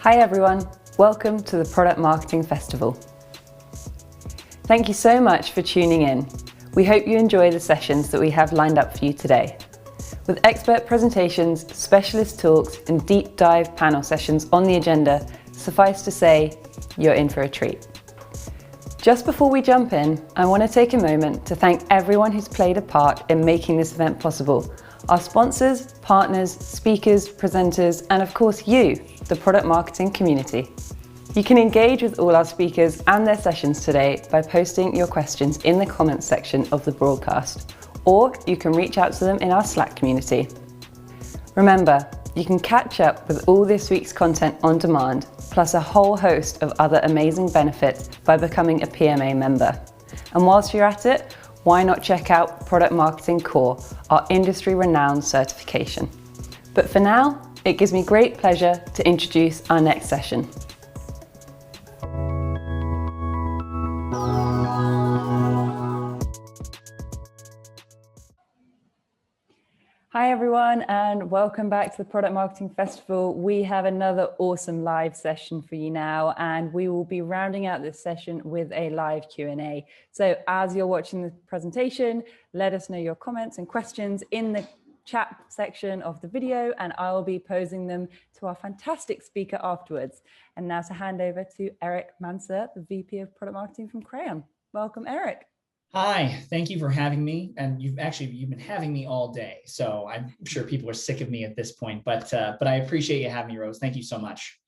Hi everyone, welcome to the Product Marketing Festival. Thank you so much for tuning in. We hope you enjoy the sessions that we have lined up for you today. With expert presentations, specialist talks and deep dive panel sessions on the agenda, suffice to say, you're in for a treat. Just before we jump in, I want to take a moment to thank everyone who's played a part in making this event possible. Our sponsors, partners, speakers, presenters, and of course you, the product marketing community. You can engage with all our speakers and their sessions today by posting your questions in the comments section of the broadcast, or you can reach out to them in our Slack community. Remember, you can catch up with all this week's content on demand, plus a whole host of other amazing benefits by becoming a PMA member. And whilst you're at it, why not check out Product Marketing Core, our industry-renowned certification. But for now, it gives me great pleasure to introduce our next session. Hi everyone, and welcome back to the Product Marketing Festival. We have another awesome live session for you now, and we will be rounding out this session with a live Q&A. So as you're watching the presentation, let us know your comments and questions in the chat section of the video, and I'll be posing them to our fantastic speaker afterwards. And now to hand over to Eric Manser, the VP of Product Marketing from Crayon. Welcome, Eric. Hi, thank you for having me. And you've been having me all day. So I'm sure people are sick of me at this point, but I appreciate you having me, Rose. Thank you so much.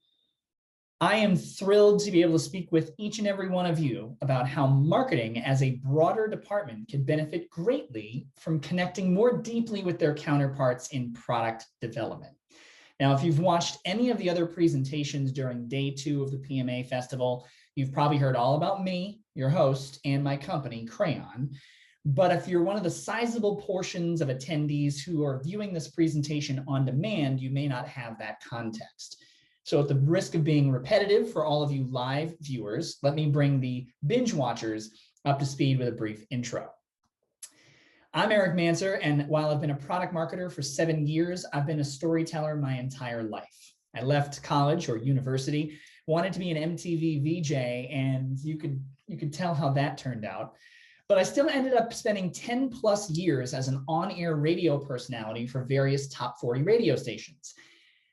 I am thrilled to be able to speak with each and every one of you about how marketing as a broader department could benefit greatly from connecting more deeply with their counterparts in product development. Now, if you've watched any of the other presentations during day 2 of the PMA Festival, you've probably heard all about me, your host, and my company, Crayon. But if you're one of the sizable portions of attendees who are viewing this presentation on demand, you may not have that context. So at the risk of being repetitive for all of you live viewers, let me bring the binge watchers up to speed with a brief intro. I'm Eric Manser, and while I've been a product marketer for 7 years, I've been a storyteller my entire life. I left college or university, wanted to be an MTV VJ, and you could tell how that turned out. But I still ended up spending 10 plus years as an on-air radio personality for various top 40 radio stations.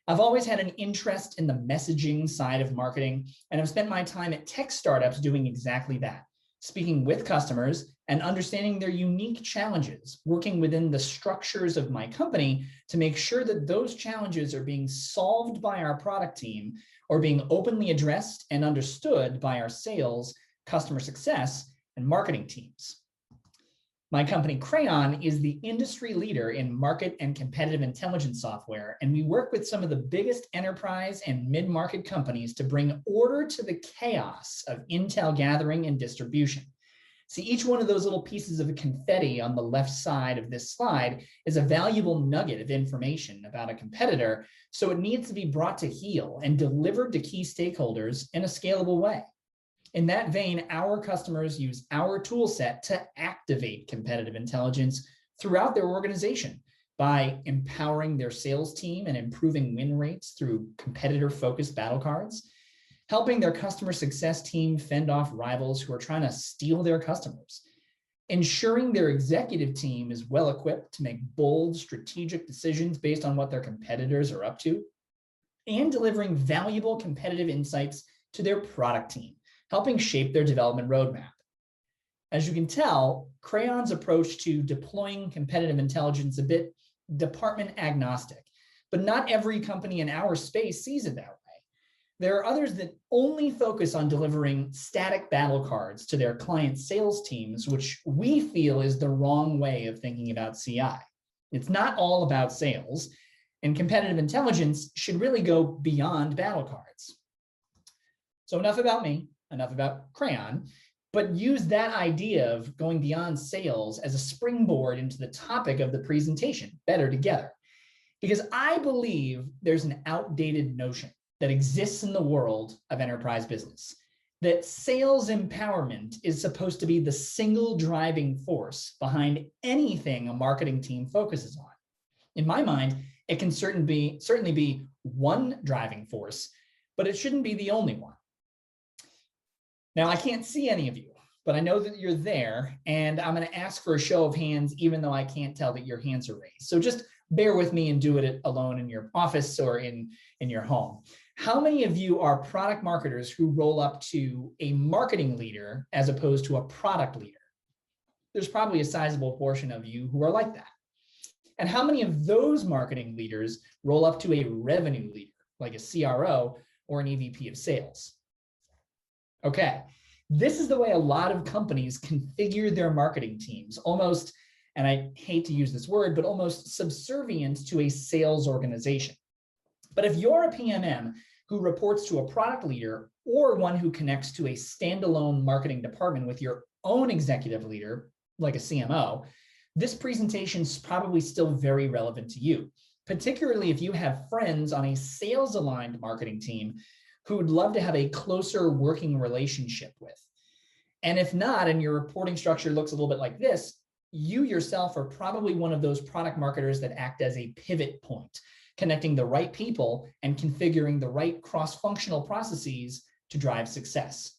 I've always had an interest in the messaging side of marketing, and I've spent my time at tech startups doing exactly that, speaking with customers and understanding their unique challenges, working within the structures of my company to make sure that those challenges are being solved by our product team or being openly addressed and understood by our sales, customer success, and marketing teams. My company, Crayon, is the industry leader in market and competitive intelligence software, and we work with some of the biggest enterprise and mid-market companies to bring order to the chaos of intel gathering and distribution. See, each one of those little pieces of confetti on the left side of this slide is a valuable nugget of information about a competitor, so it needs to be brought to heel and delivered to key stakeholders in a scalable way. In that vein, our customers use our tool set to activate competitive intelligence throughout their organization by empowering their sales team and improving win rates through competitor-focused battle cards, helping their customer success team fend off rivals who are trying to steal their customers, ensuring their executive team is well equipped to make bold strategic decisions based on what their competitors are up to, and delivering valuable competitive insights to their product team, helping shape their development roadmap. As you can tell, Crayon's approach to deploying competitive intelligence is a bit department agnostic, but not every company in our space sees it that way. There are others that only focus on delivering static battle cards to their client sales teams, which we feel is the wrong way of thinking about CI. It's not all about sales, and competitive intelligence should really go beyond battle cards. So enough about me, enough about Crayon, but use that idea of going beyond sales as a springboard into the topic of the presentation, Better Together. Because I believe there's an outdated notion that exists in the world of enterprise business, that sales empowerment is supposed to be the single driving force behind anything a marketing team focuses on. In my mind, it can certainly be one driving force, but it shouldn't be the only one. Now, I can't see any of you, but I know that you're there, and I'm going to ask for a show of hands, even though I can't tell that your hands are raised. So just bear with me and do it alone in your office or in your home. How many of you are product marketers who roll up to a marketing leader as opposed to a product leader? There's probably a sizable portion of you who are like that. And how many of those marketing leaders roll up to a revenue leader, like a CRO or an EVP of sales? Okay, this is the way a lot of companies configure their marketing teams, almost, and I hate to use this word, but almost subservient to a sales organization. But if you're a PMM who reports to a product leader or one who connects to a standalone marketing department with your own executive leader, like a CMO, this presentation is probably still very relevant to you, particularly if you have friends on a sales-aligned marketing team who would love to have a closer working relationship with. And if not, and your reporting structure looks a little bit like this, you yourself are probably one of those product marketers that act as a pivot point, connecting the right people and configuring the right cross-functional processes to drive success.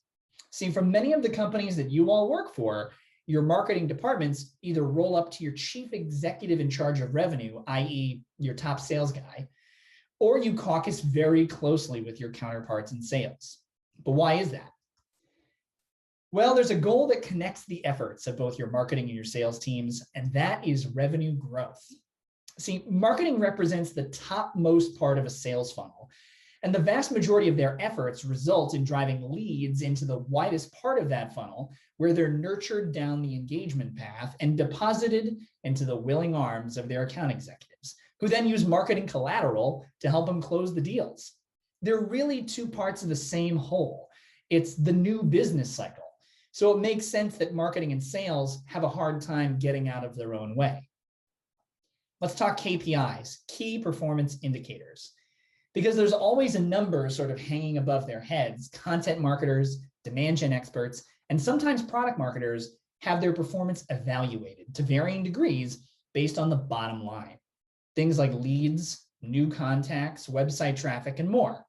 See, for many of the companies that you all work for, your marketing departments either roll up to your chief executive in charge of revenue, i.e. your top sales guy, or you caucus very closely with your counterparts in sales. But why is that? Well, there's a goal that connects the efforts of both your marketing and your sales teams, and that is revenue growth. See, marketing represents the topmost part of a sales funnel, and the vast majority of their efforts result in driving leads into the widest part of that funnel, where they're nurtured down the engagement path and deposited into the willing arms of their account executives, who then use marketing collateral to help them close the deals. They're really two parts of the same whole. It's the new business cycle. So it makes sense that marketing and sales have a hard time getting out of their own way. Let's talk KPIs, key performance indicators, because there's always a number sort of hanging above their heads. Content marketers, demand gen experts, and sometimes product marketers have their performance evaluated to varying degrees based on the bottom line. Things like leads, new contacts, website traffic, and more.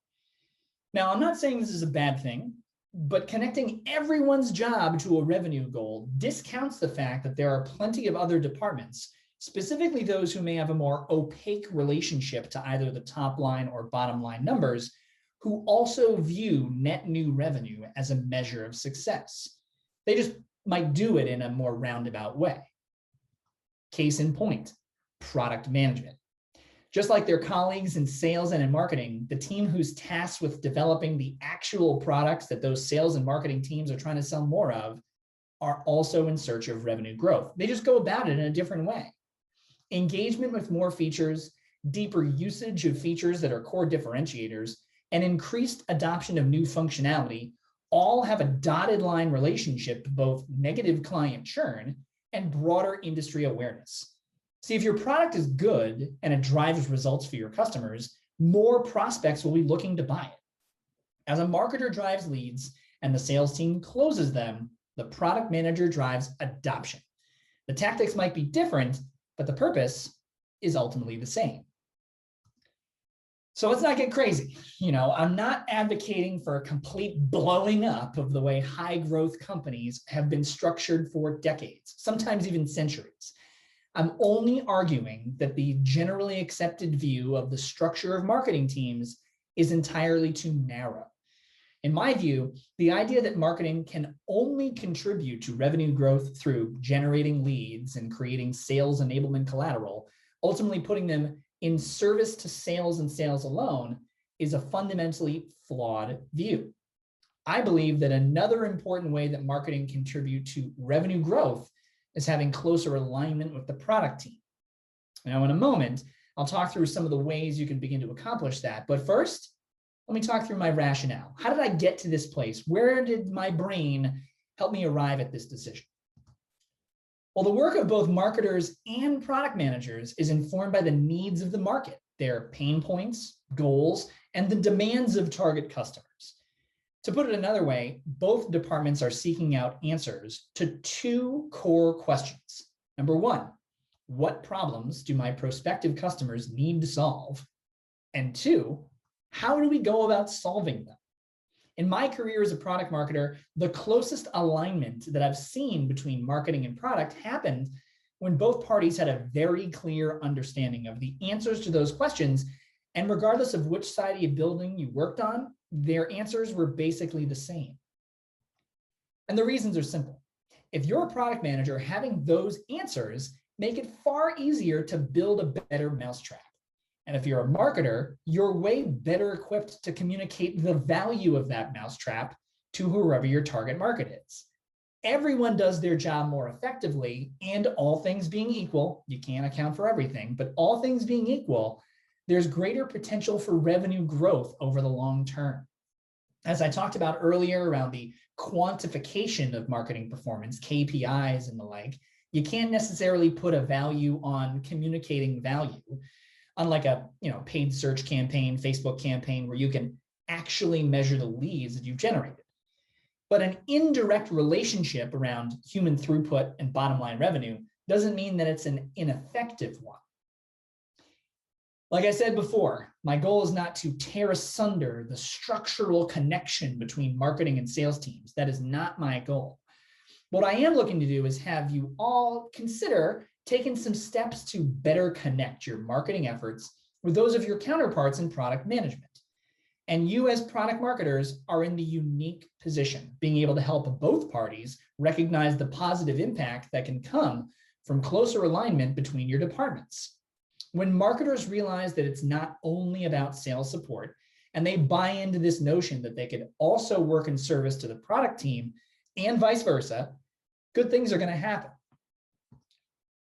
Now, I'm not saying this is a bad thing, but connecting everyone's job to a revenue goal discounts the fact that there are plenty of other departments, specifically those who may have a more opaque relationship to either the top line or bottom line numbers, who also view net new revenue as a measure of success. They just might do it in a more roundabout way. Case in point, product management. Just like their colleagues in sales and in marketing, the team who's tasked with developing the actual products that those sales and marketing teams are trying to sell more of are also in search of revenue growth. They just go about it in a different way. Engagement with more features, deeper usage of features that are core differentiators, and increased adoption of new functionality all have a dotted line relationship to both negative client churn and broader industry awareness. See, if your product is good and it drives results for your customers, more prospects will be looking to buy it. As a marketer drives leads and the sales team closes them, the product manager drives adoption. The tactics might be different, but the purpose is ultimately the same. So let's not get crazy. I'm not advocating for a complete blowing up of the way high growth companies have been structured for decades, sometimes even centuries. I'm only arguing that the generally accepted view of the structure of marketing teams is entirely too narrow. In my view, the idea that marketing can only contribute to revenue growth through generating leads and creating sales enablement collateral, ultimately putting them in service to sales and sales alone, is a fundamentally flawed view. I believe that another important way that marketing can contribute to revenue growth is having closer alignment with the product team. Now, in a moment, I'll talk through some of the ways you can begin to accomplish that. But first, let me talk through my rationale. How did I get to this place? Where did my brain help me arrive at this decision? Well, the work of both marketers and product managers is informed by the needs of the market, their pain points, goals, and the demands of target customers. To put it another way, both departments are seeking out answers to two core questions. Number one, what problems do my prospective customers need to solve? And two, How do we go about solving them? In my career as a product marketer, the closest alignment that I've seen between marketing and product happened when both parties had a very clear understanding of the answers to those questions. And regardless of which side of the building you worked on, their answers were basically the same. And the reasons are simple. If you're a product manager, having those answers make it far easier to build a better mousetrap. And if you're a marketer, you're way better equipped to communicate the value of that mousetrap to whoever your target market is. Everyone does their job more effectively, and all things being equal, you can't account for everything, but all things being equal, there's greater potential for revenue growth over the long term. As I talked about earlier around the quantification of marketing performance, KPIs and the like, you can't necessarily put a value on communicating value, unlike a paid search campaign, Facebook campaign, where you can actually measure the leads that you've generated. But an indirect relationship around human throughput and bottom line revenue doesn't mean that it's an ineffective one. Like I said before, my goal is not to tear asunder the structural connection between marketing and sales teams. That is not my goal. What I am looking to do is have you all consider taking some steps to better connect your marketing efforts with those of your counterparts in product management. And you as product marketers are in the unique position, being able to help both parties recognize the positive impact that can come from closer alignment between your departments. When marketers realize that it's not only about sales support, and they buy into this notion that they could also work in service to the product team and vice versa, good things are going to happen.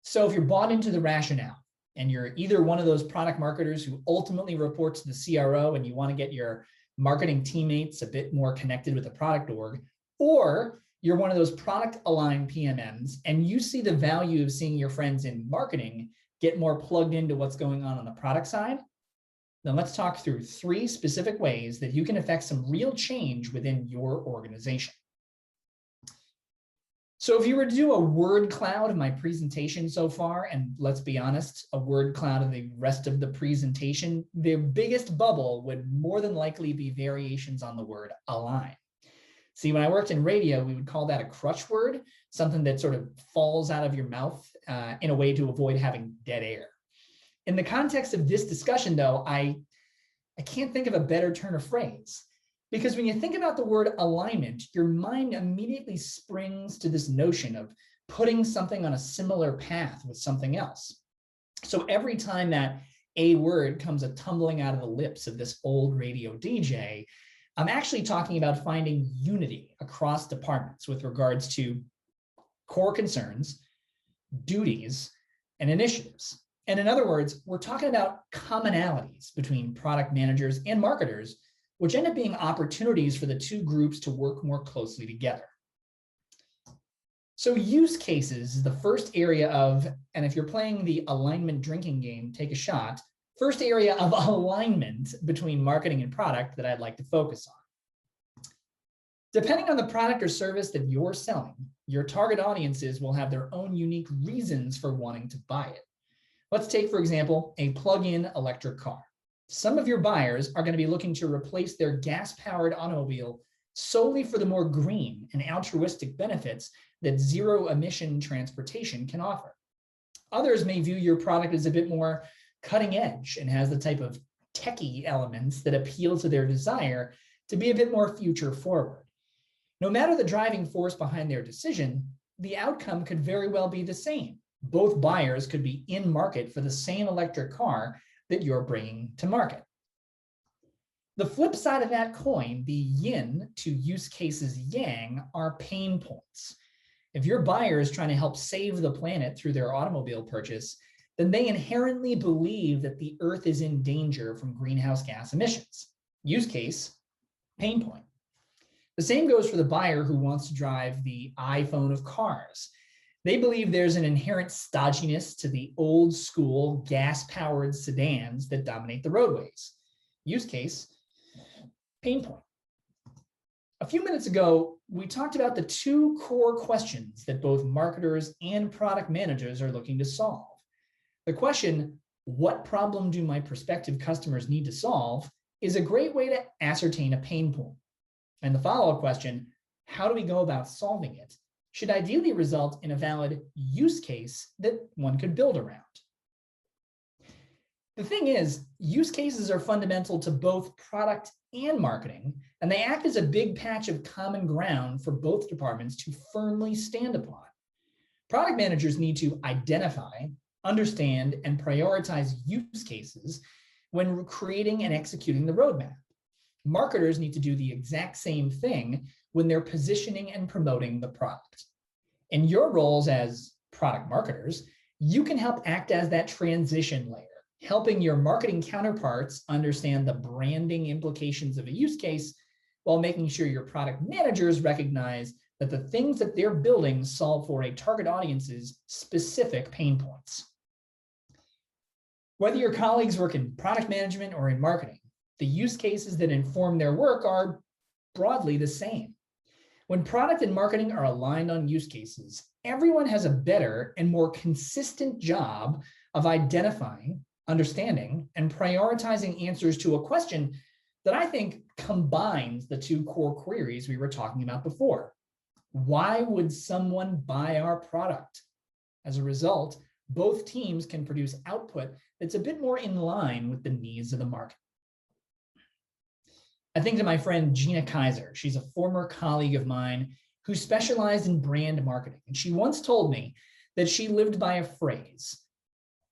So if you're bought into the rationale, and you're either one of those product marketers who ultimately reports to the CRO and you want to get your marketing teammates a bit more connected with the product org, or you're one of those product aligned PMMs and you see the value of seeing your friends in marketing get more plugged into what's going on the product side, then let's talk through 3 specific ways that you can affect some real change within your organization. So if you were to do a word cloud of my presentation so far, and let's be honest, a word cloud of the rest of the presentation, the biggest bubble would more than likely be variations on the word align. See, when I worked in radio, we would call that a crutch word, something that sort of falls out of your mouth in a way to avoid having dead air. In the context of this discussion, though, I can't think of a better turn of phrase. Because when you think about the word alignment, your mind immediately springs to this notion of putting something on a similar path with something else. So every time that a word comes a tumbling out of the lips of this old radio DJ, I'm actually talking about finding unity across departments with regards to core concerns, duties, and initiatives. And in other words, we're talking about commonalities between product managers and marketers, which end up being opportunities for the 2 groups to work more closely together. So use cases is the first area of, and if you're playing the alignment drinking game, take a shot, first area of alignment between marketing and product that I'd like to focus on. Depending on the product or service that you're selling, your target audiences will have their own unique reasons for wanting to buy it. Let's take, for example, a plug-in electric car. Some of your buyers are going to be looking to replace their gas-powered automobile solely for the more green and altruistic benefits that zero-emission transportation can offer. Others may view your product as a bit more cutting edge and has the type of techie elements that appeal to their desire to be a bit more future forward. No matter the driving force behind their decision, the outcome could very well be the same. Both buyers could be in market for the same electric car that you're bringing to market. The flip side of that coin, the yin to use cases yang, are pain points. If your buyer is trying to help save the planet through their automobile purchase, then they inherently believe that the earth is in danger from greenhouse gas emissions. Use case, pain point. The same goes for the buyer who wants to drive the iPhone of cars. They believe there's an inherent stodginess to the old school gas-powered sedans that dominate the roadways. Use case, pain point. A few minutes ago, we talked about the 2 core questions that both marketers and product managers are looking to solve. The question, what problem do my prospective customers need to solve? is a great way to ascertain a pain point. And the follow-up question, how do we go about solving it, should ideally result in a valid use case that one could build around. The thing is, use cases are fundamental to both product and marketing, and they act as a big patch of common ground for both departments to firmly stand upon. Product managers need to identify, understand, and prioritize use cases when creating and executing the roadmap. Marketers need to do the exact same thing when they're positioning and promoting the product. In your roles as product marketers, you can help act as that transition layer, helping your marketing counterparts understand the branding implications of a use case while making sure your product managers recognize that the things that they're building solve for a target audience's specific pain points. Whether your colleagues work in product management or in marketing, the use cases that inform their work are broadly the same. When product and marketing are aligned on use cases, everyone has a better and more consistent job of identifying, understanding, and prioritizing answers to a question that I think combines the two core queries we were talking about before. Why would someone buy our product? As a result, both teams can produce output that's a bit more in line with the needs of the market. I think to my friend Gina Kaiser. She's a former colleague of mine who specialized in brand marketing. And she once told me that she lived by a phrase,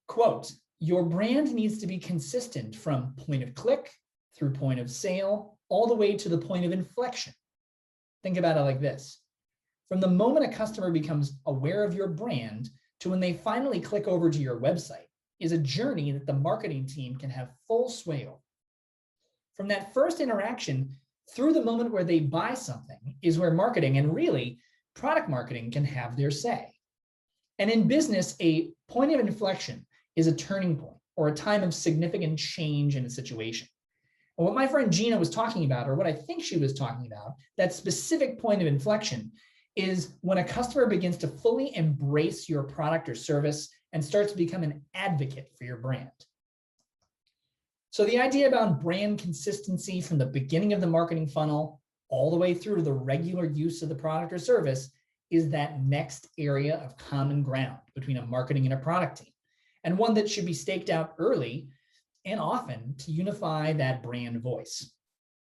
quote, "Your brand needs to be consistent from point of click through point of sale, all the way to the point of inflection." Think about it like this. From the moment a customer becomes aware of your brand to when they finally click over to your website is a journey that the marketing team can have full sway over. From that first interaction through the moment where they buy something is where marketing, and really product marketing, can have their say. And in business, a point of inflection is a turning point or a time of significant change in a situation. And what my friend Gina was talking about, or what I think she was talking about, that specific point of inflection is when a customer begins to fully embrace your product or service and starts to become an advocate for your brand. So the idea about brand consistency from the beginning of the marketing funnel all the way through to the regular use of the product or service is that next area of common ground between a marketing and a product team, and one that should be staked out early and often to unify that brand voice.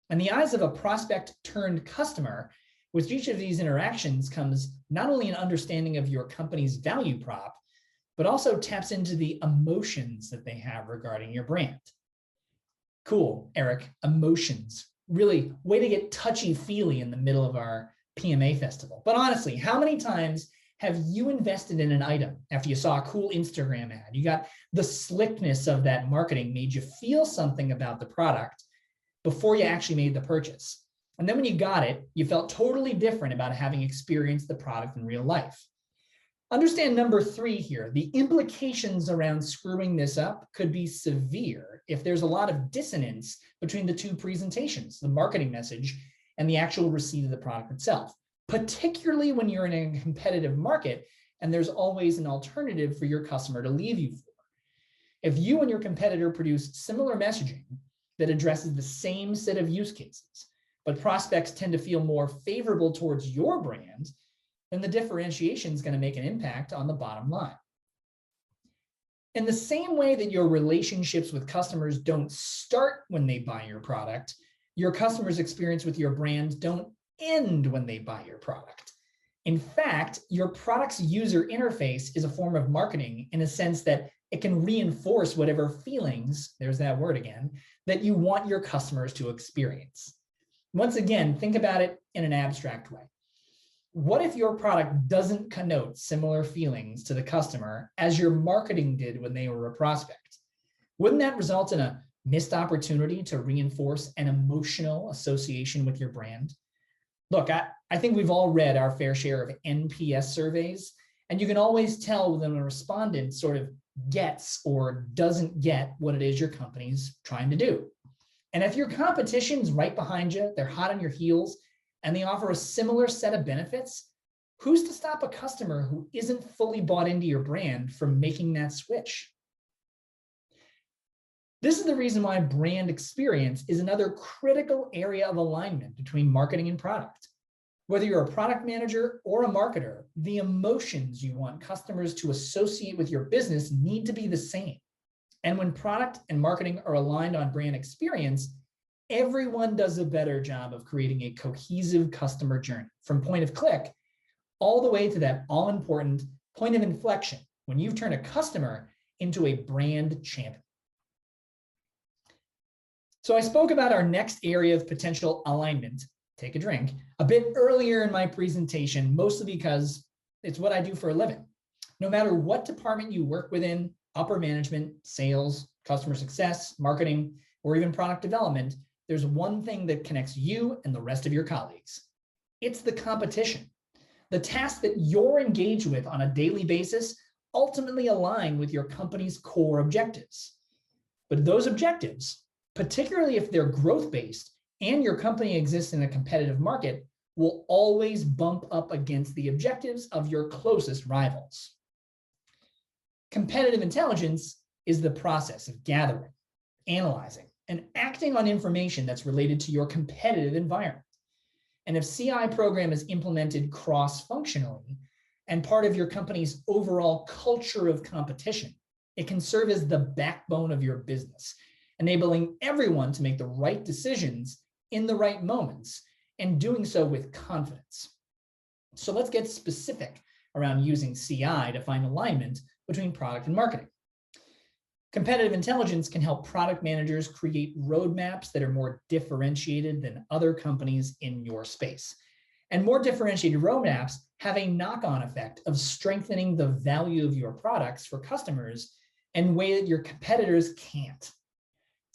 In the eyes of a prospect turned customer, with each of these interactions comes not only an understanding of your company's value prop, but also taps into the emotions that they have regarding your brand. Cool, Eric, emotions. Really, way to get touchy-feely in the middle of our PMA festival. But honestly, how many times have you invested in an item after you saw a cool Instagram ad? You got the slickness of that marketing made you feel something about the product before you actually made the purchase. And then when you got it, you felt totally different about having experienced the product in real life. Understand number 3 here. The implications around screwing this up could be severe if there's a lot of dissonance between the two presentations, the marketing message and the actual receipt of the product itself, particularly when you're in a competitive market and there's always an alternative for your customer to leave you for. If you and your competitor produce similar messaging that addresses the same set of use cases, but prospects tend to feel more favorable towards your brand, then the differentiation is going to make an impact on the bottom line. In the same way that your relationships with customers don't start when they buy your product, your customers' experience with your brand don't end when they buy your product. In fact, your product's user interface is a form of marketing in a sense that it can reinforce whatever feelings, there's that word again, that you want your customers to experience. Once again, think about it in an abstract way. What if your product doesn't connote similar feelings to the customer as your marketing did when they were a prospect? Wouldn't that result in a missed opportunity to reinforce an emotional association with your brand? Look, I think we've all read our fair share of NPS surveys, and you can always tell when a respondent sort of gets or doesn't get what it is your company's trying to do. And if your competition's right behind you, they're hot on your heels, and they offer a similar set of benefits, who's to stop a customer who isn't fully bought into your brand from making that switch? This is the reason why brand experience is another critical area of alignment between marketing and product. Whether you're a product manager or a marketer, the emotions you want customers to associate with your business need to be the same. And when product and marketing are aligned on brand experience, everyone does a better job of creating a cohesive customer journey from point of click all the way to that all-important point of inflection when you've turned a customer into a brand champion. So I spoke about our next area of potential alignment, take a drink, a bit earlier in my presentation, mostly because it's what I do for a living. No matter what department you work within, upper management, sales, customer success, marketing, or even product development, there's one thing that connects you and the rest of your colleagues. It's the competition. The tasks that you're engaged with on a daily basis ultimately align with your company's core objectives. But those objectives, particularly if they're growth-based and your company exists in a competitive market, will always bump up against the objectives of your closest rivals. Competitive intelligence is the process of gathering, analyzing, and acting on information that's related to your competitive environment. And if CI program is implemented cross-functionally and part of your company's overall culture of competition, it can serve as the backbone of your business, enabling everyone to make the right decisions in the right moments and doing so with confidence. So let's get specific around using CI to find alignment between product and marketing. Competitive intelligence can help product managers create roadmaps that are more differentiated than other companies in your space. And more differentiated roadmaps have a knock-on effect of strengthening the value of your products for customers in a way that your competitors can't.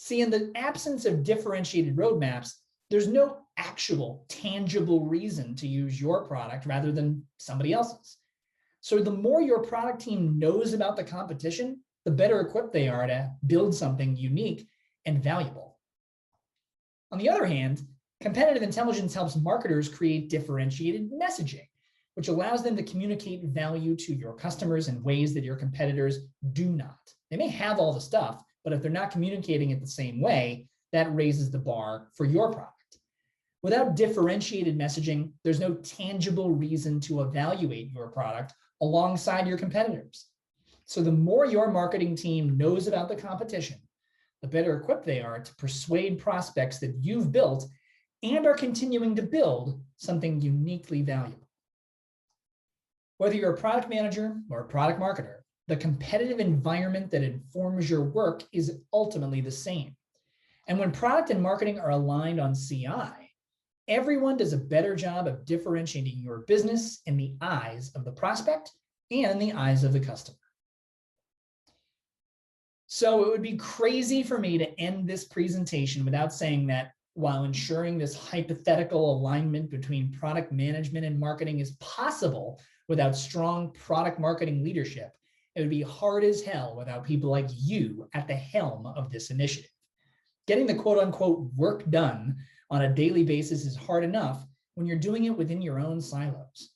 See, in the absence of differentiated roadmaps, there's no actual tangible reason to use your product rather than somebody else's. So the more your product team knows about the competition, the better equipped they are to build something unique and valuable. On the other hand, competitive intelligence helps marketers create differentiated messaging, which allows them to communicate value to your customers in ways that your competitors do not. They may have all the stuff, but if they're not communicating it the same way, that raises the bar for your product. Without differentiated messaging, there's no tangible reason to evaluate your product alongside your competitors. So the more your marketing team knows about the competition, the better equipped they are to persuade prospects that you've built and are continuing to build something uniquely valuable. Whether you're a product manager or a product marketer, the competitive environment that informs your work is ultimately the same. And when product and marketing are aligned on CI, everyone does a better job of differentiating your business in the eyes of the prospect and in the eyes of the customer. So it would be crazy for me to end this presentation without saying that while ensuring this hypothetical alignment between product management and marketing is possible without strong product marketing leadership, it would be hard as hell without people like you at the helm of this initiative. Getting the quote unquote work done on a daily basis is hard enough when you're doing it within your own silos.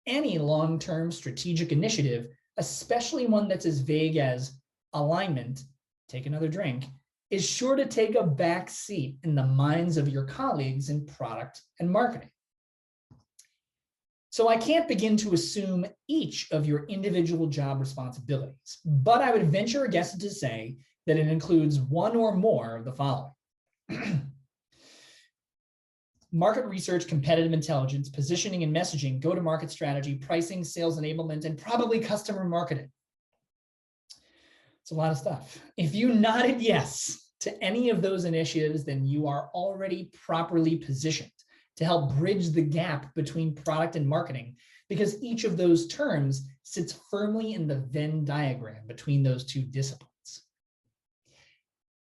Any long-term strategic initiative, especially one that's as vague as alignment, take another drink, is sure to take a back seat in the minds of your colleagues in product and marketing. So I can't begin to assume each of your individual job responsibilities, but I would venture a guess to say that it includes one or more of the following. Market research, competitive intelligence, positioning and messaging, go-to-market strategy, pricing, sales enablement, and probably customer marketing. It's a lot of stuff. If you nodded yes to any of those initiatives, then you are already properly positioned to help bridge the gap between product and marketing, because each of those terms sits firmly in the Venn diagram between those two disciplines.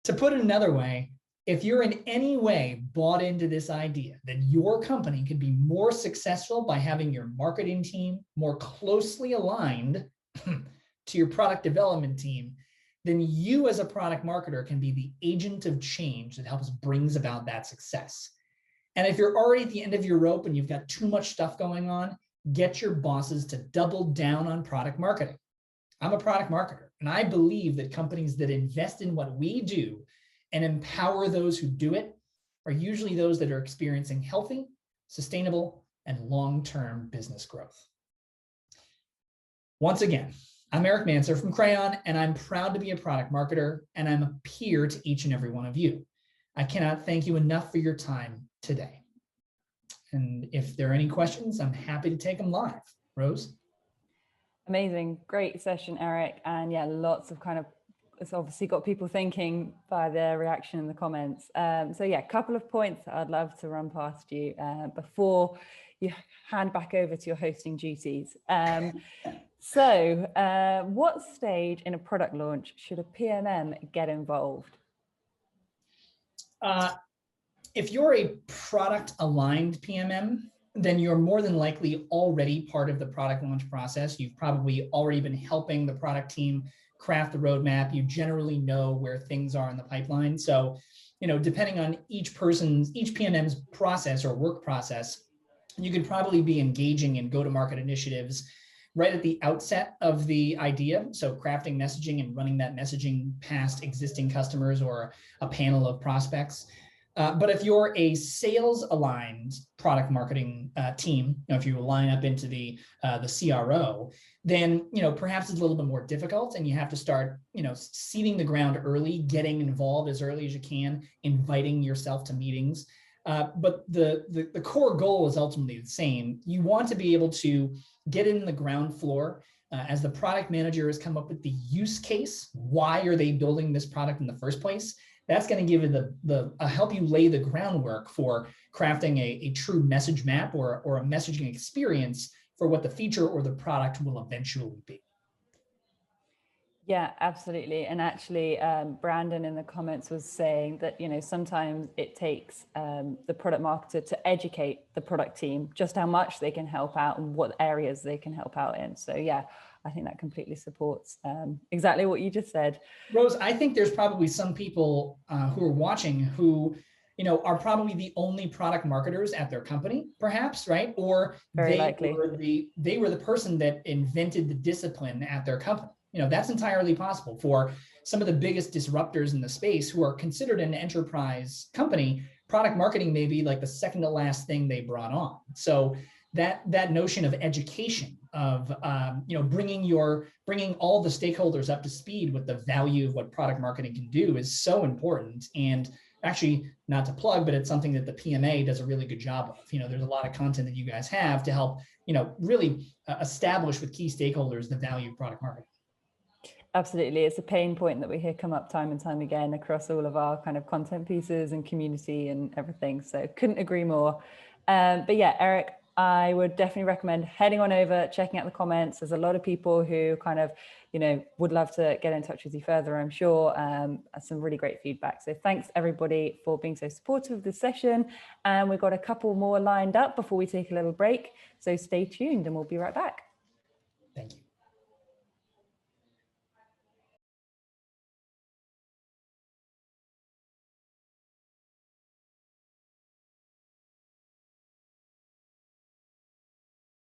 To put it another way, if you're in any way bought into this idea that your company could be more successful by having your marketing team more closely aligned to your product development team, then you as a product marketer can be the agent of change that helps brings about that success. And if you're already at the end of your rope and you've got too much stuff going on, get your bosses to double down on product marketing. I'm a product marketer, and I believe that companies that invest in what we do and empower those who do it are usually those that are experiencing healthy, sustainable, and long-term business growth. Once again, I'm Eric Manser from Crayon, and I'm proud to be a product marketer, and I'm a peer to each and every one of you. I cannot thank you enough for your time today. And if there are any questions, I'm happy to take them live. Rose? Amazing, great session, Eric. And yeah, lots of it's obviously got people thinking by their reaction in the comments. So yeah, a couple of points that I'd love to run past you before you hand back over to your hosting duties. What stage in a product launch should a PMM get involved? If you're a product aligned PMM, then you're more than likely already part of the product launch process. You've probably already been helping the product team craft the roadmap. You generally know where things are in the pipeline. So, depending on each PMM's process or work process, you could probably be engaging in go-to-market initiatives right at the outset of the idea. So crafting messaging and running that messaging past existing customers or a panel of prospects. But if you're a sales aligned product marketing team, if you line up into the CRO, then perhaps it's a little bit more difficult, and you have to start seeding the ground early, getting involved as early as you can, inviting yourself to meetings. But the core goal is ultimately the same. You want to be able to get in the ground floor as the product manager has come up with the use case. Why are they building this product in the first place? That's going to give you help you lay the groundwork for crafting a true message map or a messaging experience for what the feature or the product will eventually be. Yeah, absolutely. And actually, Brandon in the comments was saying that, sometimes it takes the product marketer to educate the product team just how much they can help out and what areas they can help out in. So yeah, I think that completely supports exactly what you just said. Rose, I think there's probably some people who are watching who, are probably the only product marketers at their company, perhaps, right? Or Very they likely. were the person that invented the discipline at their company. That's entirely possible for some of the biggest disruptors in the space who are considered an enterprise company. Product marketing may be like the second to last thing they brought on. So that notion of education, of bringing all the stakeholders up to speed with the value of what product marketing can do is so important. And actually, not to plug, but it's something that the PMA does a really good job of. There's a lot of content that you guys have to help really establish with key stakeholders the value of product marketing. Absolutely. It's a pain point that we hear come up time and time again across all of our kind of content pieces and community and everything. So couldn't agree more. But yeah, Eric, I would definitely recommend heading on over, checking out the comments. There's a lot of people who kind of, would love to get in touch with you further, I'm sure. Some really great feedback. So thanks everybody for being so supportive of this session. And we've got a couple more lined up before we take a little break. So stay tuned and we'll be right back.